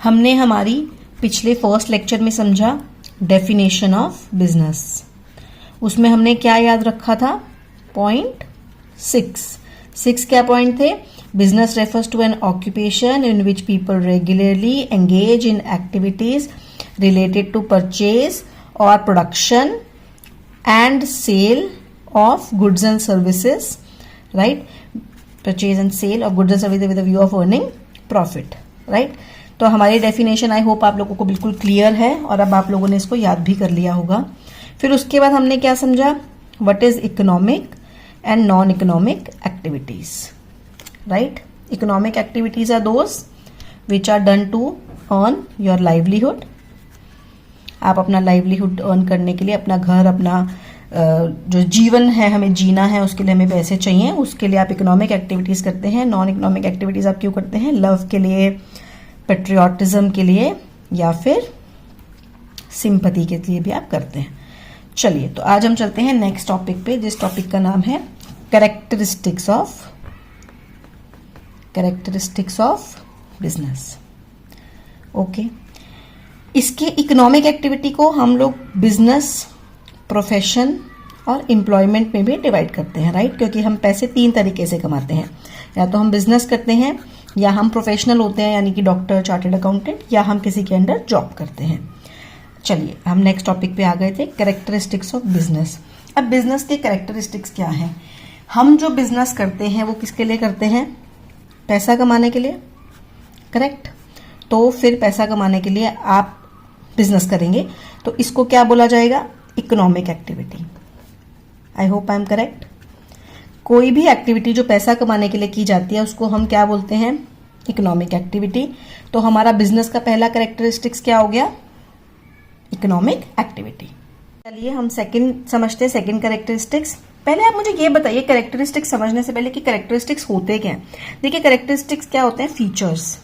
हमने हमारी पिछले फर्स्ट लेक्चर में समझा डेफिनेशन ऑफ बिजनेस। उसमें हमने क्या याद रखा था? पॉइंट 6 क्या पॉइंट थे? Business refers to an occupation in which people regularly engage in activities related to purchase और production and sale of goods and services, right? Purchase and sale of goods and services with a view of earning profit, right? तो हमारी definition I hope आप लोगों को बिल्कुल clear है और अब आप लोगों ने इसको याद भी कर लिया होगा। फिर उसके बाद हमने क्या समझा? What is economic and non economic activities, right? Economic activities are those which are done to earn your livelihood. आप अपना लाइवलीहुड अर्न करने के लिए, अपना घर, अपना जो जीवन है, हमें जीना है, उसके लिए हमें पैसे चाहिए, उसके लिए आप इकोनॉमिक एक्टिविटीज करते हैं। नॉन इकोनॉमिक एक्टिविटीज आप क्यों करते हैं? लव के लिए, पेट्रियोटिज्म के लिए, या फिर सिंपैथी के लिए भी आप करते हैं। चलिए, तो आज हम चलते हैं नेक्स्ट टॉपिक पे, जिस टॉपिक का नाम है कैरेक्टरिस्टिक्स ऑफ बिजनेस। ओके, इसके इकोनॉमिक एक्टिविटी को हम लोग बिजनेस, प्रोफेशन और एम्प्लॉयमेंट में भी डिवाइड करते हैं, राइट? क्योंकि हम पैसे 3 तरीके से कमाते हैं, या तो हम बिजनेस करते हैं, या हम प्रोफेशनल होते हैं यानी कि डॉक्टर, चार्टर्ड अकाउंटेंट, या हम किसी के अंडर जॉब करते हैं। चलिए, हम नेक्स्ट टॉपिक पे आ गए थे, कैरेक्टरिस्टिक्स ऑफ बिजनेस। अब बिजनेस के कैरेक्टरिस्टिक्स क्या हैं? हम जो बिजनेस करते हैं वो किसके लिए करते हैं? पैसा कमाने के लिए, करेक्ट? तो फिर पैसा कमाने के लिए आप बिजनेस करेंगे, तो इसको क्या बोला जाएगा? Economic activity. I hope I am correct. कोई भी एक्टिविटी जो पैसा कमाने के लिए की जाती है उसको हम क्या बोलते हैं? Economic activity. तो हमारा बिजनेस का पहला कैरेक्टरिस्टिक्स क्या हो गया? Economic activity. चलिए हम सेकंड समझते हैं, सेकंड कैरेक्टरिस्टिक्स। पहले आप मुझे ये बताइए कैरेक्टरिस्टिक्स समझने से पहले कि कैरेक्टरिस्टिक्स होते क्या हैं। देखिए, कैरेक्टरिस्टिक्स क्या होते हैं? फीचर्स।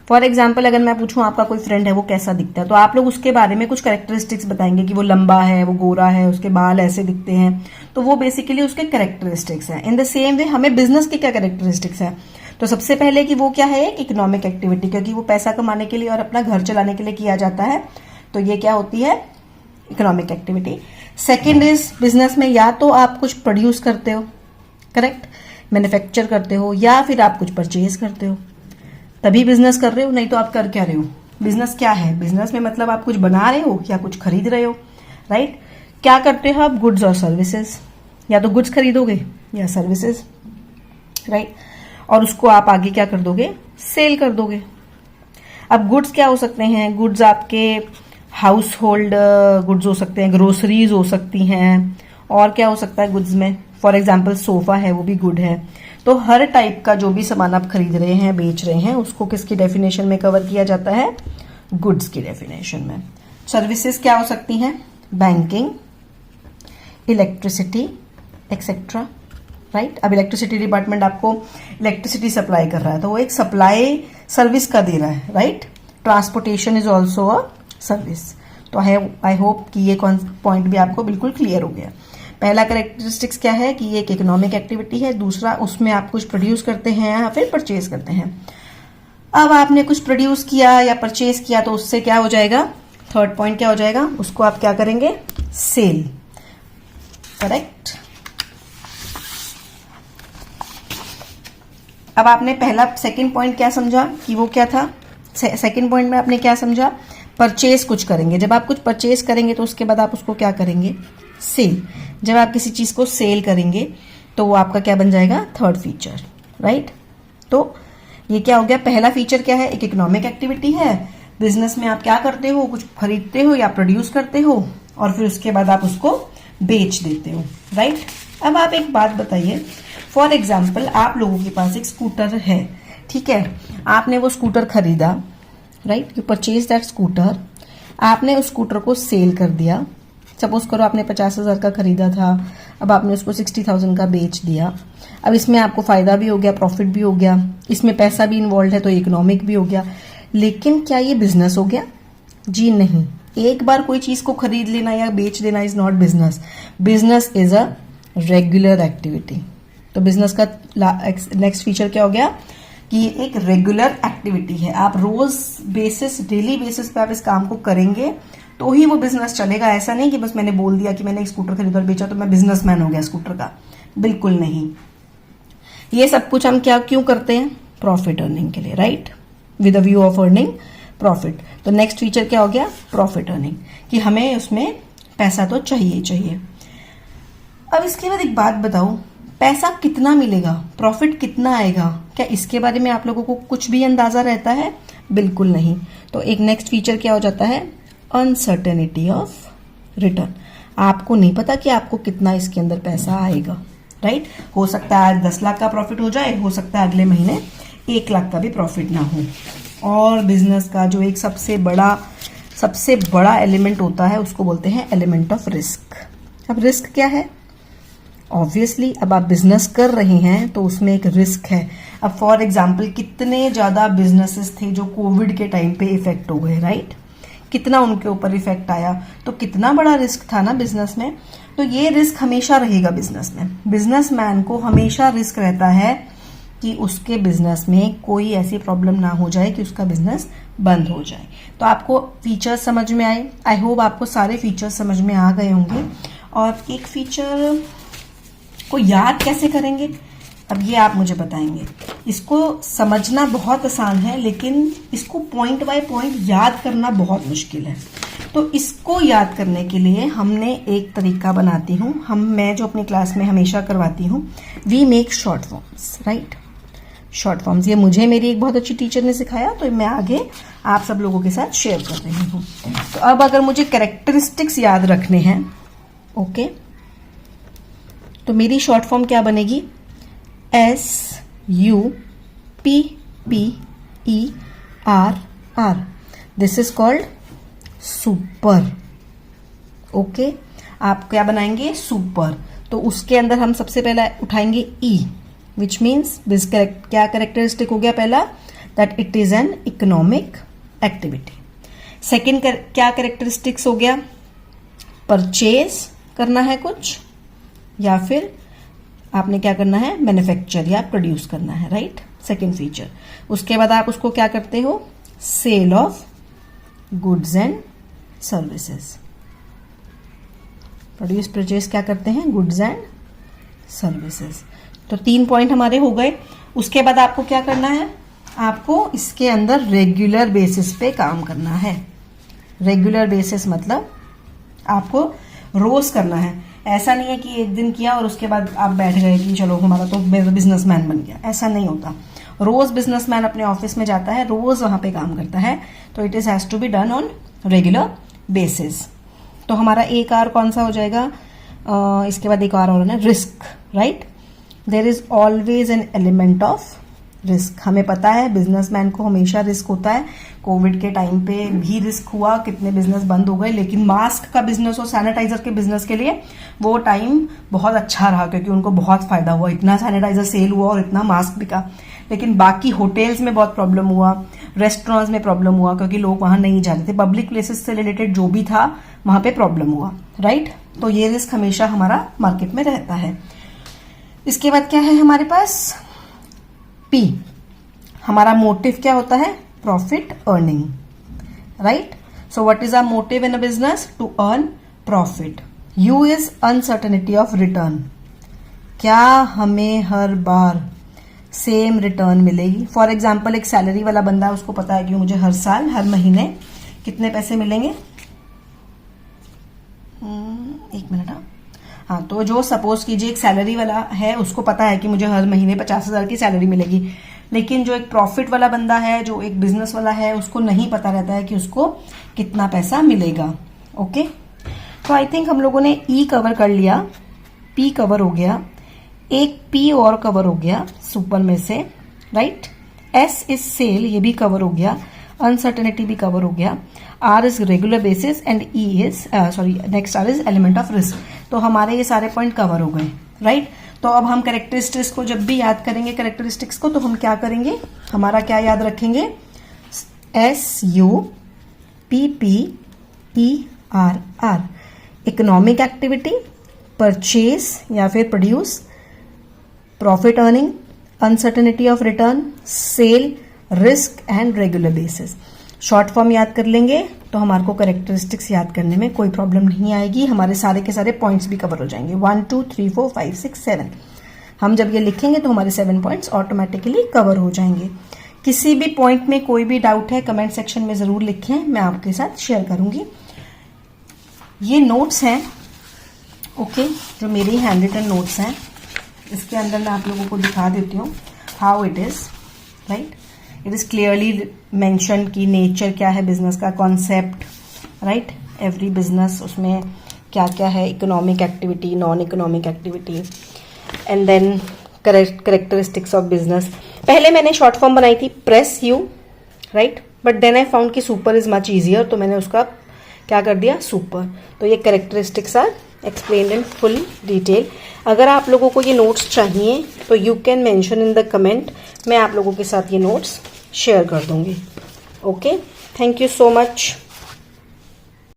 फॉर एग्जाम्पल, अगर मैं पूछूं आपका कोई फ्रेंड है, वो कैसा दिखता है, तो आप लोग उसके बारे में कुछ कैरेक्टरिस्टिक्स बताएंगे कि वो लंबा है, वो गोरा है, उसके बाल ऐसे दिखते हैं, तो वो बेसिकली उसके कैरेक्टरिस्टिक्स हैं। इन द सेम वे हमें बिजनेस के क्या कैरेक्टरिस्टिक्स है? तो सबसे पहले कि वो क्या है? एक इकोनॉमिक एक्टिविटी, क्योंकि वो पैसा कमाने के लिए और अपना घर चलाने के लिए किया जाता है, तो ये क्या होती है? Economic activity. Second is, business में या तो आप कुछ प्रोड्यूस करते हो, करेक्ट, मैन्युफैक्चर करते हो, या फिर आप कुछ परचेज करते हो, तभी बिजनेस कर रहे हो, नहीं तो आप कर क्या रहे हो? बिजनेस क्या है? बिजनेस में मतलब आप कुछ बना रहे हो या कुछ खरीद रहे हो, राइट? क्या करते हो आप? गुड्स और सर्विसेज, या तो गुड्स खरीदोगे या सर्विसेज, राइट? और उसको आप आगे क्या कर दोगे? सेल कर दोगे। अब गुड्स क्या हो सकते हैं? गुड्स आपके हाउस होल्ड गुड्स हो सकते हैं, ग्रोसरीज हो सकती हैं, और क्या हो सकता है गुड्स में? फॉर एग्जाम्पल सोफा है, वो भी गुड है। तो हर टाइप का जो भी सामान आप खरीद रहे हैं, बेच रहे हैं, उसको किसकी डेफिनेशन में कवर किया जाता है? गुड्स की डेफिनेशन में। सर्विसेज क्या हो सकती हैं? Banking, electricity, etcetera, right? अब इलेक्ट्रिसिटी डिपार्टमेंट आपको इलेक्ट्रिसिटी सप्लाई कर रहा है, तो वो एक सप्लाई सर्विस का दे रहा है, right? Transportation is also a service. तो आई होप कि ये पॉइंट भी आपको बिल्कुल क्लियर हो गया। पहला कैरेक्टरिस्टिक्स क्या है कि ये एक इकोनॉमिक एक्टिविटी है। दूसरा, उसमें आप कुछ प्रोड्यूस करते हैं या फिर परचेज करते हैं। अब आपने कुछ प्रोड्यूस किया या परचेज किया, तो उससे क्या हो जाएगा? थर्ड पॉइंट क्या हो जाएगा? उसको आप क्या करेंगे? Sell, correct? अब आपने सेकंड पॉइंट क्या समझा कि वो क्या था? सेकंड पॉइंट में आपने क्या समझा? परचेज कुछ करेंगे। जब आप कुछ परचेज करेंगे तो उसके बाद आप उसको क्या करेंगे? सेल। जब आप किसी चीज को सेल करेंगे तो वो आपका क्या बन जाएगा? Third feature, right? तो ये क्या हो गया? पहला फीचर क्या है? एक इकोनॉमिक एक्टिविटी है। बिजनेस में आप क्या करते हो? कुछ खरीदते हो या प्रोड्यूस करते हो, और फिर उसके बाद आप उसको बेच देते हो, राइट? अब आप एक बात बताइए, फॉर एग्जाम्पल आप लोगों के पास एक स्कूटर है, ठीक है? आपने वो स्कूटर खरीदा, right? You purchase that scooter. आपने उस स्कूटर को सेल कर दिया। सपोज करो आपने 50,000 का खरीदा था, अब आपने उसको 60,000 का बेच दिया। अब इसमें आपको फायदा भी हो गया, प्रॉफिट भी हो गया, इसमें पैसा भी इन्वॉल्व है, तो इकोनॉमिक भी हो गया। लेकिन क्या ये बिजनेस हो गया? जी नहीं। एक बार कोई चीज को खरीद लेना या बेच देना is not business. Business is a regular activity. तो बिजनेस का नेक्स्ट फीचर क्या हो गया? कि ये एक रेगुलर एक्टिविटी है, आप रोज बेसिस डेली बेसिस पे आप इस काम को करेंगे तो ही वो बिजनेस चलेगा। ऐसा नहीं कि बस मैंने बोल दिया कि मैंने एक स्कूटर खरीदा और बेचा तो मैं बिजनेसमैन हो गया स्कूटर का, बिल्कुल नहीं। ये सब कुछ हम क्या क्यों करते हैं? प्रॉफिट अर्निंग के लिए, right, with a view of earning profit. तो नेक्स्ट फीचर क्या हो गया? प्रॉफिट अर्निंग, कि हमें उसमें पैसा तो चाहिए चाहिए। अब इसके बाद एक बात बताओ, पैसा कितना मिलेगा, प्रॉफिट कितना आएगा, क्या इसके बारे में आप लोगों को कुछ भी अंदाजा रहता है? बिल्कुल नहीं। तो एक नेक्स्ट फीचर क्या हो जाता है? Uncertainty of return. आपको नहीं पता कि आपको कितना इसके अंदर पैसा आएगा, राइट। हो सकता है आज 10 लाख का प्रॉफिट हो जाए, हो सकता है अगले महीने 1 लाख का भी प्रॉफिट ना हो। और बिजनेस का जो एक सबसे बड़ा एलिमेंट होता है उसको बोलते हैं एलिमेंट ऑफ रिस्क। अब रिस्क क्या है? ऑब्वियसली अब आप बिजनेस कर रहे हैं तो उसमें एक रिस्क है। अब फॉर एग्जाम्पल कितने ज्यादा बिजनेसेस थे जो कोविड के टाइम पे इफेक्ट हो गए, राइट, कितना उनके ऊपर इफेक्ट आया, तो कितना बड़ा रिस्क था ना बिजनेस में। तो ये रिस्क हमेशा रहेगा बिजनेस में। बिजनेसमैन को हमेशा रिस्क रहता है कि उसके बिजनेस में कोई ऐसी प्रॉब्लम ना हो जाए कि उसका बिजनेस बंद हो जाए। तो आपको फीचर्स समझ में आए? आई होप आपको सारे फीचर्स समझ में आ गए होंगे। और एक फीचर को याद कैसे करेंगे, अब ये आप मुझे बताएंगे। इसको समझना बहुत आसान है लेकिन इसको पॉइंट बाय पॉइंट याद करना बहुत मुश्किल है। तो इसको याद करने के लिए हमने एक तरीका बनाती हूँ, मैं जो अपनी क्लास में हमेशा करवाती हूँ, we make short forms, right. Short forms ये मुझे मेरी एक बहुत अच्छी टीचर ने सिखाया, तो मैं आगे आप सब लोगों के साथ शेयर कर रही हूँ। तो अब अगर मुझे कैरेक्टरिस्टिक्स याद रखने हैं, ओके, तो मेरी शॉर्ट फॉर्म क्या बनेगी? SUPPER। This is called super. Okay, आप क्या बनाएंगे? सुपर। तो उसके अंदर हम सबसे पहला उठाएंगे E, विच मीन्स क्या कैरेक्टरिस्टिक हो गया पहला? That it is an economic activity. Second क्या कैरेक्टरिस्टिक्स हो गया? परचेज करना है कुछ, या फिर आपने क्या करना है? मैन्युफैक्चर या प्रोड्यूस करना है, राइट, सेकेंड फीचर। उसके बाद आप उसको क्या करते हो? Sale of goods and services. Produce purchase क्या करते हैं? Goods and services. तो 3 पॉइंट हमारे हो गए। उसके बाद आपको क्या करना है? आपको इसके अंदर रेगुलर बेसिस पे काम करना है। रेगुलर बेसिस मतलब आपको रोज करना है। ऐसा नहीं है कि एक दिन किया और उसके बाद आप बैठ गए कि चलो हमारा तो बिजनेसमैन बन गया, ऐसा नहीं होता। रोज बिजनेसमैन अपने ऑफिस में जाता है, रोज वहां पे काम करता है, तो it is has to be done on regular basis. तो हमारा एक आर कौन सा हो जाएगा? इसके बाद एक आर और है risk, right. There is always an element of risk. हमें पता है बिजनेसमैन को हमेशा रिस्क होता है। कोविड के टाइम पे भी रिस्क हुआ, कितने बिजनेस बंद हो गए, लेकिन मास्क का बिजनेस और सैनिटाइजर के बिजनेस के लिए वो टाइम बहुत अच्छा रहा क्योंकि उनको बहुत फायदा हुआ, इतना सैनिटाइजर सेल हुआ और इतना मास्क बिका। लेकिन बाकी होटल्स में बहुत प्रॉब्लम हुआ, रेस्टोरेंट्स में प्रॉब्लम हुआ क्योंकि लोग वहां नहीं जा रहे थे। पब्लिक प्लेसेस से रिलेटेड जो भी था वहां पे प्रॉब्लम हुआ, राइट। तो ये रिस्क हमेशा हमारा मार्केट में रहता है। इसके बाद क्या है हमारे पास? P। हमारा मोटिव क्या होता है? Profit earning, right. So what is our motive in a business? To earn profit. U is uncertainty of return. क्या हमें हर बार सेम रिटर्न मिलेगी? फॉर एग्जाम्पल एक सैलरी वाला बंदा है, उसको पता है कि मुझे हर साल हर महीने कितने पैसे मिलेंगे। एक मिनट। हाँ, तो जो सपोज कीजिए एक सैलरी वाला है, उसको पता है कि मुझे हर महीने 50,000 की सैलरी मिलेगी। लेकिन जो एक प्रॉफिट वाला बंदा है, जो एक बिजनेस वाला है, उसको नहीं पता रहता है कि उसको कितना पैसा मिलेगा। ओके, तो आई थिंक हम लोगों ने E कवर कर लिया, P कवर हो गया, एक P और कवर हो गया सुपर में से, राइट। S इज सेल, ये भी कवर हो गया, अनसर्टेनिटी भी कवर हो गया, R is regular basis and E is next R is element of risk. तो हमारे ये सारे पॉइंट कवर हो गए, राइट। तो अब हम कैरेक्टरिस्टिक्स को जब भी याद करेंगे कैरेक्टरिस्टिक्स को, तो हम क्या करेंगे? हमारा क्या याद रखेंगे? SUPPER। इकोनॉमिक एक्टिविटी, परचेज या फिर produce, profit earning, uncertainty of return, sale, risk and regular basis. Short form याद कर लेंगे तो हमारे को करेक्टरिस्टिक्स याद करने में कोई प्रॉब्लम नहीं आएगी, हमारे सारे के सारे पॉइंट्स भी कवर हो जाएंगे। 1 2 3 4 5 6 7 हम जब ये लिखेंगे तो हमारे 7 पॉइंट्स ऑटोमेटिकली कवर हो जाएंगे। किसी भी पॉइंट में कोई भी डाउट है कमेंट सेक्शन में जरूर लिखें, मैं आपके साथ शेयर करूंगी। ये नोट्स हैं, ओके, जो मेरी हैंड रिटन नोट्स हैं। इसके अंदर मैं आप लोगों को दिखा देती हूँ how it is, right. It is clearly mention कि नेचर क्या है बिजनेस का, कॉन्सेप्ट, राइट, एवरी बिजनेस उसमें क्या क्या है, economic activity, non economic activity, and then characteristics of business. पहले मैंने शॉर्ट फॉर्म बनाई थी press you, right, but then I found कि सुपर इज मच इजियर, तो मैंने उसका क्या कर दिया, सुपर। तो ये characteristics are explained in full detail. अगर आप लोगों को ये नोट्स चाहिए तो you can mention in the comment, मैं आप लोगों के साथ ये नोट्स शेयर कर दूंगी। Okay, thank you so much.